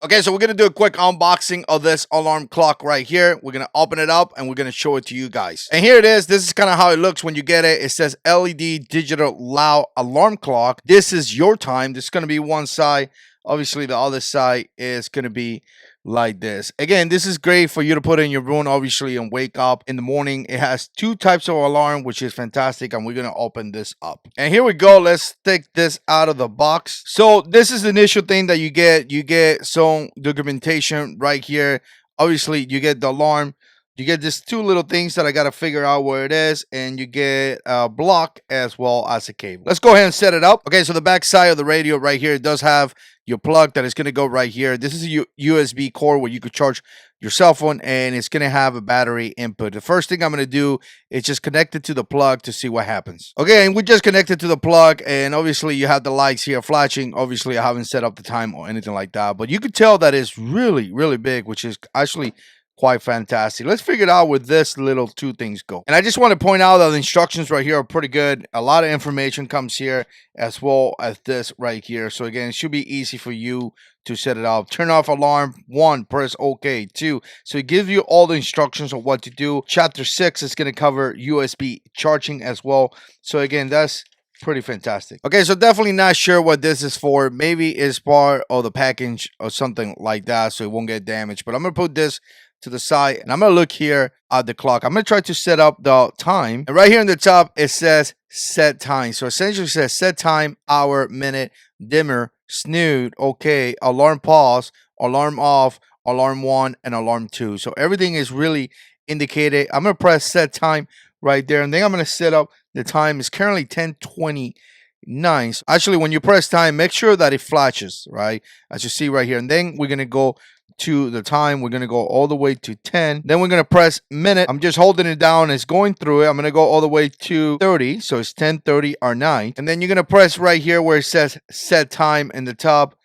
Okay, so we're gonna do a quick unboxing of this alarm clock right here. We're gonna open it up and we're gonna show it to you guys. And here it is. This is kind of how it looks when you get it. It says LED digital loud alarm clock. This is your time. This is gonna be one side. Obviously, the other side is gonna be like this. Again, this is great for you to put in your room, obviously, and wake up in the morning. It has two types of alarm, which is fantastic, and we're gonna open this up. And here we go. Let's take this out of the box. So this is the initial thing that you get. You get some documentation right here. Obviously, you get the alarm. You get these two little things that I got to figure out where it is, and you get a block as well as a cable. Let's go ahead and set it up. Okay, so the back side of the radio right here, it does have your plug that is going to go right here. This is a USB cord where you could charge your cell phone, and it's going to have a battery input. The first thing I'm going to do is just connect it to the plug to see what happens. Okay, and we just connected to the plug, and obviously you have the lights here flashing. Obviously, I haven't set up the time or anything like that, but you could tell that it's really, really big, which is actually quite fantastic. Let's figure it out where this little two things go. And I just want to point out that the instructions right here are pretty good. A lot of information comes here as well as this right here. So again, it should be easy for you to set it up. Turn off alarm. 1, press OK. 2, so it gives you all the instructions on what to do. Chapter 6 is going to cover USB charging as well. So again, that's pretty fantastic. Okay, so definitely not sure what this is for. Maybe it's part of the package or something like that, so it won't get damaged. But I'm going to put this to the side, and I'm going to look here at the clock. I'm going to try to set up the time. And right here in the top, it says set time. So essentially it says set time, hour, minute, dimmer, snooze, okay, alarm pause, alarm off, alarm 1, and alarm 2. So everything is really indicated. I'm going to press set time right there, and then I'm going to set up the time. Is currently 10:29. So actually, when you press time, make sure that it flashes, right? As you see right here. And then we're going to go to the time. We're going to go all the way to 10. Then we're going to press minute. I'm just holding it down. It's going through it. I'm going to go all the way to 30. So it's 10:30 or 9. And then you're going to press right here where it says set time in the top.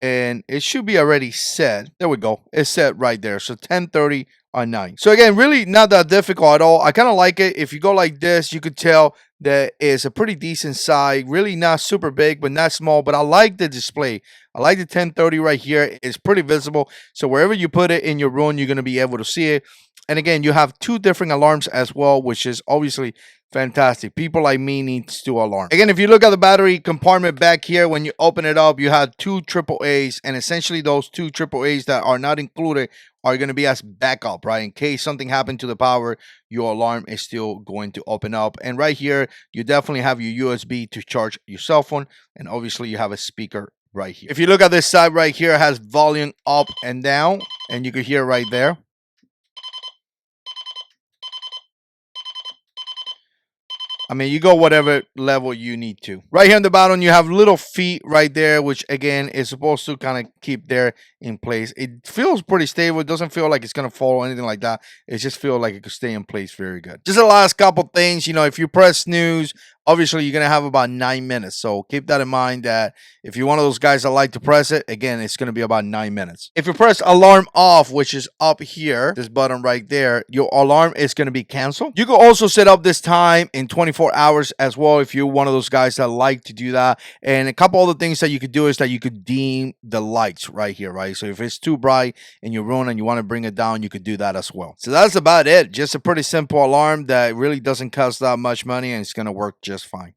And it should be already set. There we go. It's set right there. So 10:30 or 9. So again, really not that difficult at all. I kind of like it. If you go like this, you could tell that it's a pretty decent size. Really not super big, but not small. But I like the display. I like the 1030 right here. It's pretty visible. So wherever you put it in your room, you're going to be able to see it. And again, you have two different alarms as well, which is obviously fantastic. People like me needs to alarm. Again, if you look at the battery compartment back here, when you open it up, you have two AAAs, and essentially those two AAAs that are not included are going to be as backup, right? In case something happened to the power, your alarm is still going to open up. And right here, you definitely have your USB to charge your cell phone, and obviously you have a speaker right here. If you look at this side right here, it has volume up and down, and you can hear right there. I mean, you go whatever level you need to. Right here on the bottom, you have little feet right there, which again is supposed to kind of keep there in place. It feels pretty stable. It doesn't feel like it's going to fall or anything like that. It just feels like it could stay in place very good. Just the last couple things, you know, if you press snooze, obviously you're going to have about 9 minutes. So keep that in mind that if you're one of those guys that like to press it, again, it's going to be about 9 minutes. If you press alarm off, which is up here, this button right there, your alarm is going to be canceled. You can also set up this time in 24 hours as well if you're one of those guys that like to do that. And a couple other things that you could do is that you could dim the lights right here, right? So if it's too bright in your room and you want to bring it down, you could do that as well. So that's about it. Just a pretty simple alarm that really doesn't cost that much money, and it's going to work just fine.